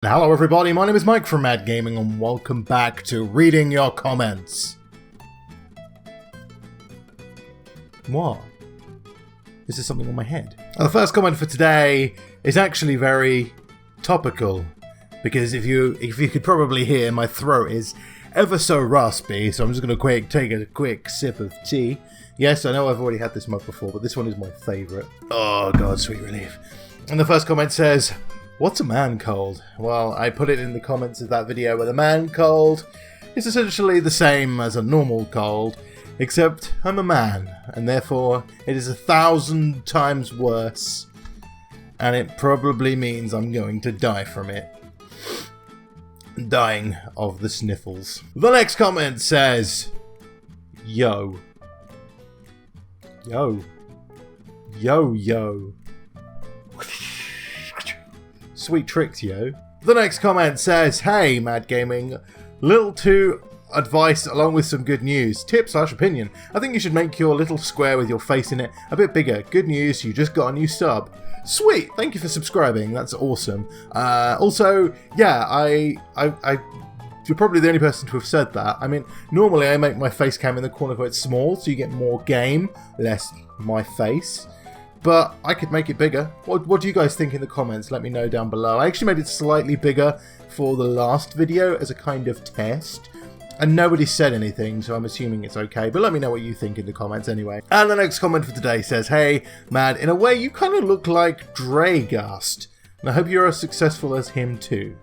Hello everybody, my name is Mike from m.a.d Gaming and welcome back to Reading Your Comments. What? Is there something on my head? The first comment for today is actually very topical, because if you could probably hear, my throat is ever so raspy, so I'm just going to take a quick sip of tea. Yes, I know I've already had this mug before, but this one is my favourite. Oh god, sweet relief. And the first comment says, "What's a man cold?" Well, I put it in the comments of that video where the man cold is essentially the same as a normal cold, except I'm a man, and therefore it is 1,000 times worse, and it probably means I'm going to die from it. Dying of the sniffles. The next comment says, "Yo. Yo. Yo, yo. Sweet tricks, yo." The next comment says, "Hey, m.a.d Gaming, little two advice along with some good news. Tip/opinion. I think you should make your little square with your face in it a bit bigger. Good news, you just got a new sub." Sweet, thank you for subscribing. That's awesome. Also, yeah, you're probably the only person to have said that. I mean, normally I make my face cam in the corner quite small, so you get more game, less my face. But I could make it bigger. What do you guys think in the comments? Let me know down below. I actually made it slightly bigger for the last video as a kind of test. And nobody said anything, so I'm assuming it's okay. But let me know what you think in the comments anyway. And the next comment for today says, "Hey, m.a.d, in a way you kind of look like Dragast. And I hope you're as successful as him too."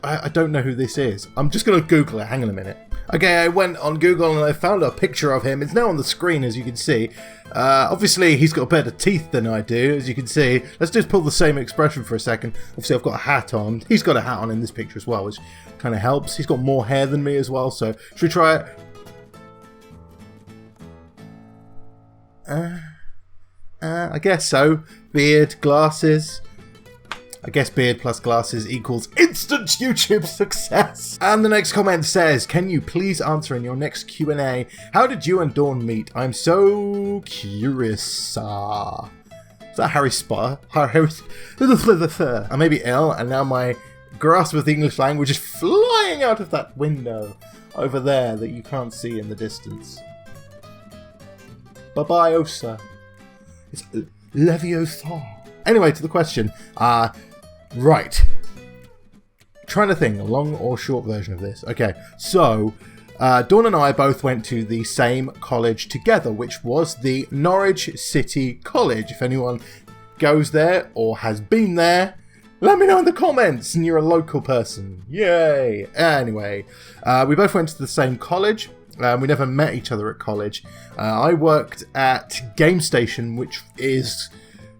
I don't know who this is. I'm just going to Google it. Hang on a minute. Okay, I went on Google and I found a picture of him. It's now on the screen, as you can see. Obviously, he's got better teeth than I do, as you can see. Let's just pull the same expression for a second. Obviously, I've got a hat on. He's got a hat on in this picture as well, which kind of helps. He's got more hair than me as well, so should we try it? I guess so. Beard, glasses. I guess beard plus glasses equals instant YouTube success. And the next comment says, "Can you please answer in your next Q&A, how did you and Dawn meet? I'm so curious." Is that Harry Potter? I may be ill, and now my grasp of the English language is flying out of that window over there that you can't see in the distance. Bye-bye, Osa. It's Leviosa. Anyway, to the question. Right. Trying to think, a long or short version of this. Okay, so Dawn and I both went to the same college together, which was the Norwich City College. If anyone goes there or has been there, let me know in the comments, and you're a local person. Yay! Anyway, we both went to the same college. We never met each other at college. I worked at Game Station, which is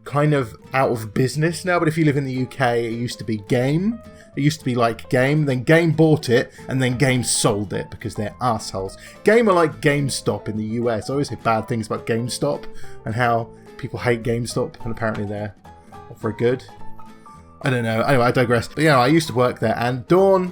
kind of out of business now, but if you live in the UK, it used to be Game. It used to be like Game, then Game bought it, and then Game sold it because they're assholes. Game are like GameStop in the US. I always say bad things about GameStop and how people hate GameStop, and apparently they're not very good. I don't know. Anyway, I digress. But yeah, I used to work there, and Dawn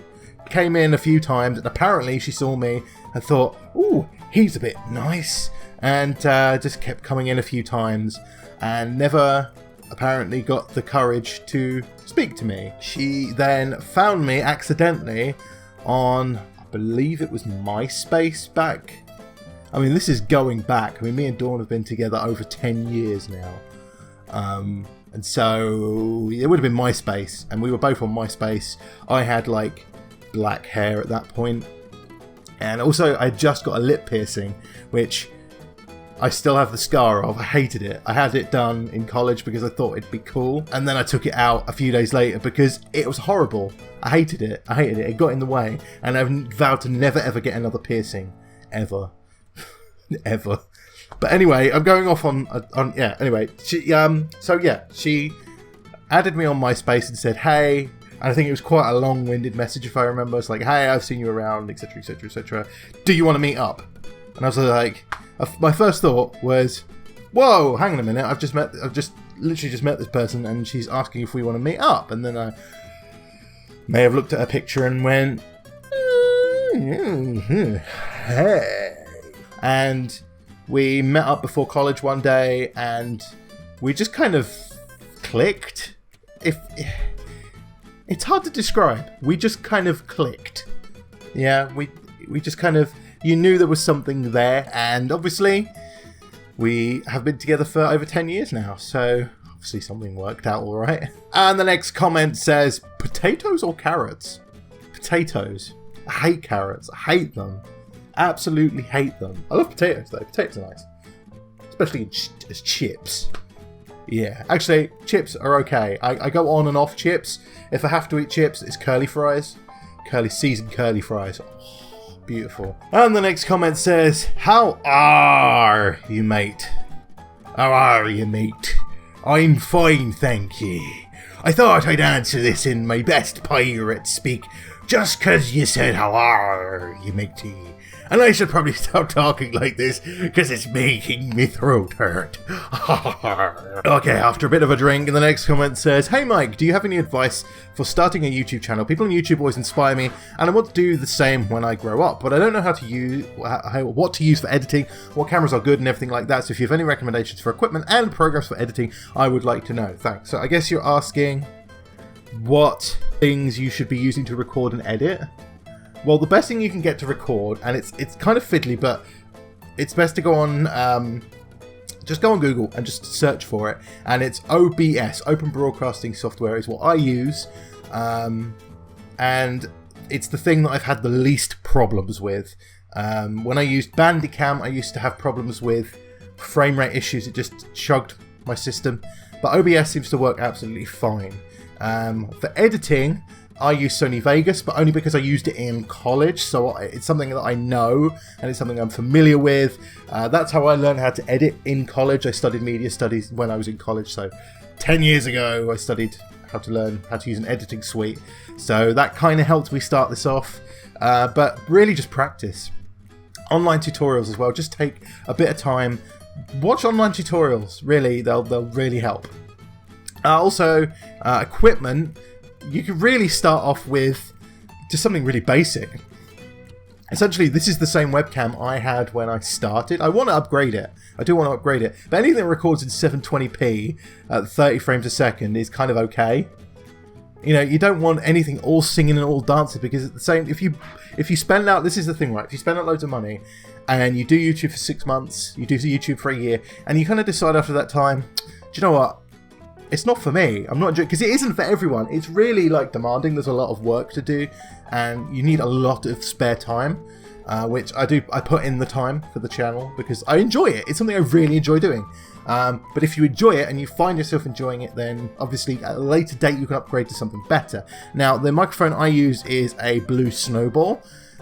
came in a few times, and apparently she saw me and thought, "Ooh, he's a bit nice," and just kept coming in a few times, and never apparently got the courage to speak to me. She then found me accidentally on, I believe it was MySpace back. I mean, this is going back. I mean, me and Dawn have been together over 10 years now. And so it would have been MySpace, and we were both on MySpace. I had like black hair at that point. And also I just got a lip piercing, which I still have the scar of. I hated it. I had it done in college because I thought it'd be cool. And then I took it out a few days later because it was horrible. I hated it. It got in the way. And I've vowed to never ever get another piercing. Ever. Ever. But anyway, I'm going off on yeah, anyway. She added me on MySpace and said, "Hey," and I think it was quite a long-winded message if I remember. It's like, "Hey, I've seen you around, etc, etc, etc. Do you want to meet up?" And I was like, my first thought was, "Whoa, hang on a minute, I've literally just met this person and she's asking if we want to meet up." And then I may have looked at her picture and went, "Hey." And we met up before college one day and we just kind of clicked. if it's hard to describe. We just kind of clicked. Yeah, we just kind of, you knew there was something there, and obviously we have been together for over 10 years now, so obviously something worked out all right. And the next comment says, potatoes or carrots? Potatoes. I hate carrots. I hate them. Absolutely hate them. I love potatoes though. Potatoes are nice. Especially as chips. Yeah, actually, chips are okay. I go on and off chips. If I have to eat chips, it's curly fries. Seasoned curly fries. Oh, beautiful. And the next comment says, how are you, mate? How are you, mate? I'm fine, thank ye. I thought I'd answer this in my best pirate speak, just 'cause you said how are you, matey. And I should probably stop talking like this, because it's making me throat hurt. Okay, after a bit of a drink, and the next comment says, hey Mike, do you have any advice for starting a YouTube channel? People on YouTube always inspire me, and I want to do the same when I grow up, but I don't know how to use, what to use for editing, what cameras are good and everything like that, so if you have any recommendations for equipment and programs for editing, I would like to know. Thanks. So I guess you're asking what things you should be using to record and edit? Well, the best thing you can get to record, and it's kind of fiddly, but it's best to go on, just go on Google and just search for it, and it's OBS, Open Broadcasting Software, is what I use, and it's the thing that I've had the least problems with. When I used Bandicam, I used to have problems with frame rate issues. It just chugged my system, but OBS seems to work absolutely fine. For editing, I use Sony Vegas, but only because I used it in college, so it's something that I know, and it's something I'm familiar with. That's how I learned how to edit in college. I studied media studies when I was in college, so 10 years ago I studied how to learn how to use an editing suite. So that kind of helped me start this off, but really just practice. Online tutorials as well, just take a bit of time. Watch online tutorials, really, they'll really help. Also, equipment. You can really start off with just something really basic. Essentially, this is the same webcam I had when I started. I want to upgrade it. I do want to upgrade it. But anything that records in 720p at 30 frames a second is kind of okay. You know, you don't want anything all singing and all dancing, because it's the same. If you spend out, this is the thing, right? If you spend out loads of money and you do YouTube for 6 months, you do YouTube for a year, and you kind of decide after that time, do you know what? It's not for me. I'm not enjoying, because it isn't for everyone. It's really like demanding. There's a lot of work to do, and you need a lot of spare time, which I do. I put in the time for the channel because I enjoy it. It's something I really enjoy doing. But if you enjoy it and you find yourself enjoying it, then obviously at a later date you can upgrade to something better. Now, the microphone I use is a Blue Snowball.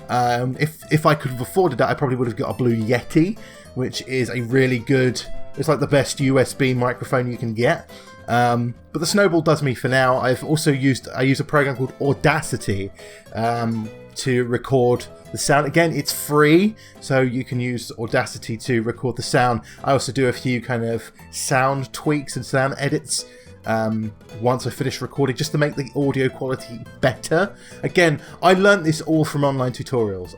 If I could have afforded that, I probably would have got a Blue Yeti, which is a really good. It's like the best USB microphone you can get. But the Snowball does me for now. I've also used a program called Audacity to record the sound. Again, it's free, so you can use Audacity to record the sound. I also do a few kind of sound tweaks and sound edits once I finish recording, just to make the audio quality better. Again, I learned this all from online tutorials.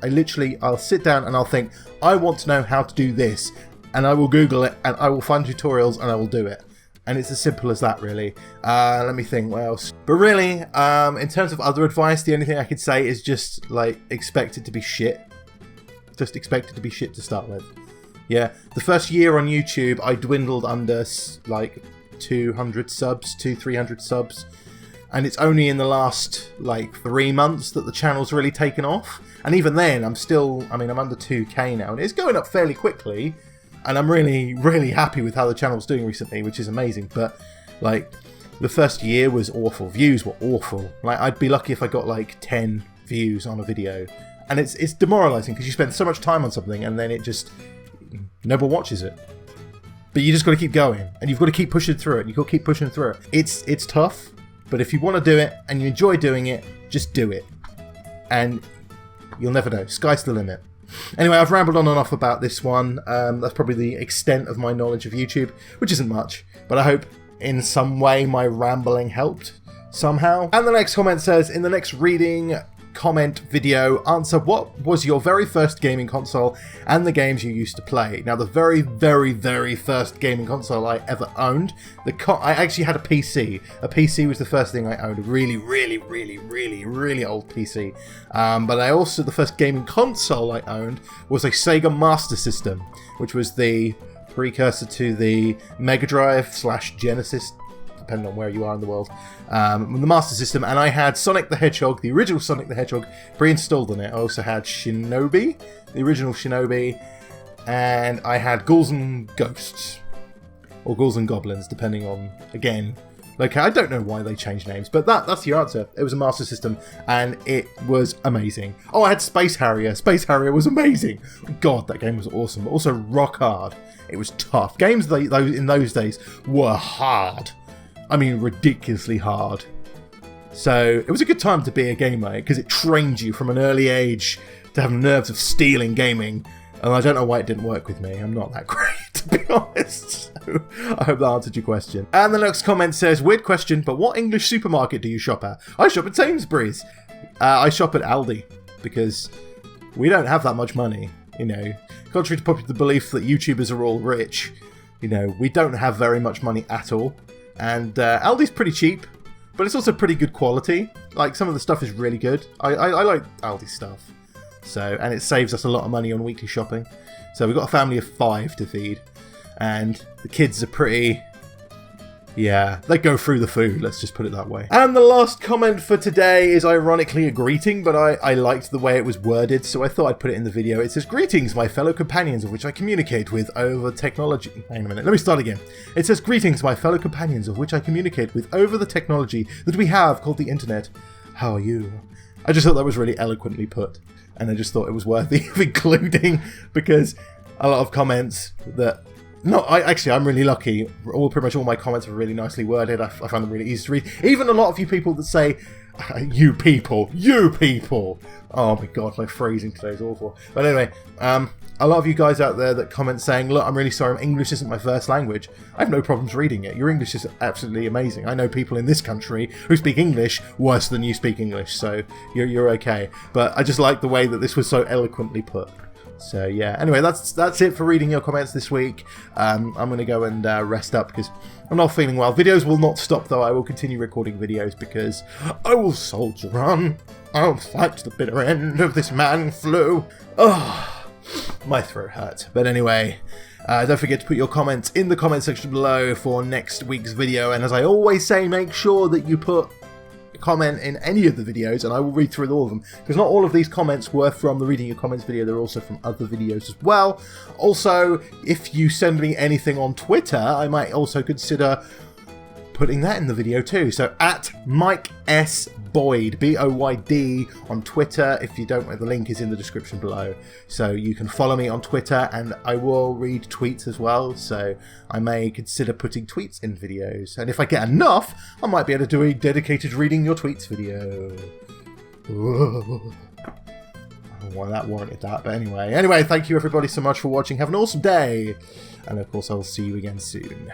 I'll sit down and I'll think, I want to know how to do this, and I will Google it, and I will find tutorials, and I will do it. And it's as simple as that, really. Let me think, what else? But really, in terms of other advice, the only thing I could say is just, like, expect it to be shit. Just expect it to be shit to start with. Yeah, the first year on YouTube, I dwindled under, like, 200 subs, 300 subs. And it's only in the last, like, 3 months that the channel's really taken off. And even then, I'm under 2K now. And it's going up fairly quickly. And I'm really, really happy with how the channel's doing recently, which is amazing. But, like, the first year was awful. Views were awful. Like, I'd be lucky if I got, like, 10 views on a video. And it's demoralising, because you spend so much time on something, and then it just... no one watches it. But you just got to keep going. And you've got to keep pushing through it. You've got to keep pushing through it. It's tough. But if you want to do it, and you enjoy doing it, just do it. And you'll never know. Sky's the limit. Anyway, I've rambled on and off about this one. That's probably the extent of my knowledge of YouTube, which isn't much, but I hope in some way my rambling helped somehow. And the next comment says, in the next reading, comment, video, answer what was your very first gaming console and the games you used to play. Now, the very, very, very first gaming console I ever owned, I actually had a PC. A PC was the first thing I owned, a really, really, really, really, really old PC. But the first gaming console I owned was a Sega Master System, which was the precursor to the Mega Drive / Genesis, depending on where you are in the world, the Master System, and I had Sonic the Hedgehog, the original Sonic the Hedgehog, pre-installed on it. I also had Shinobi, the original Shinobi, and I had Ghouls and Ghosts, or Ghouls and Goblins, depending on, again, okay, I don't know why they changed names, but that's your answer. It was a Master System, and it was amazing. Oh, I had Space Harrier. Space Harrier was amazing. God, that game was awesome, but also rock hard. It was tough. Games in those days were hard. I mean, ridiculously hard. So it was a good time to be a gamer because it trained you from an early age to have nerves of steel in gaming. And I don't know why it didn't work with me. I'm not that great, to be honest. So I hope that answered your question. And the next comment says, weird question, but what English supermarket do you shop at? I shop at Sainsbury's. I shop at Aldi because we don't have that much money. You know, contrary to popular belief that YouTubers are all rich, you know, we don't have very much money at all. And Aldi's pretty cheap, but it's also pretty good quality. Like, some of the stuff is really good. I like Aldi stuff. So, and it saves us a lot of money on weekly shopping. So we've got a family of 5 to feed. And the kids are pretty... yeah, they go through the food, let's just put it that way. And the last comment for today is ironically a greeting, but I liked the way it was worded, so I thought I'd put it in the video. It says, greetings, my fellow companions of which I communicate with over technology. Hang on a minute, let me start again. It says, greetings, my fellow companions of which I communicate with over the technology that we have called the internet. How are you? I just thought that was really eloquently put, and I just thought it was worthy of including, because a lot of comments that... No, I'm really lucky. Pretty much all my comments are really nicely worded. I find them really easy to read. Even a lot of you people that say, you people. Oh my god, my phrasing today is awful. But anyway, a lot of you guys out there that comment saying, look, I'm really sorry, English isn't my first language. I have no problems reading it. Your English is absolutely amazing. I know people in this country who speak English worse than you speak English, so you're okay. But I just like the way that this was so eloquently put. So yeah, anyway, that's it for reading your comments this week. I'm going to go and rest up because I'm not feeling well. Videos will not stop though. I will continue recording videos because I will soldier on. I'll fight to the bitter end of this man flu. Oh, my throat hurts. But anyway, don't forget to put your comments in the comment section below for next week's video. And as I always say, make sure that you put comment in any of the videos and I will read through all of them, because not all of these comments were from the reading your comments video, they're also from other videos as well. Also, if you send me anything on Twitter, I might also consider putting that in the video too. So at Mike S. Boyd, B-O-Y-D on Twitter. If you don't, the link is in the description below. So you can follow me on Twitter and I will read tweets as well. So I may consider putting tweets in videos. And if I get enough, I might be able to do a dedicated reading your tweets video. Ooh. I don't know why that warranted that, but anyway, thank you everybody so much for watching. Have an awesome day. And of course, I'll see you again soon.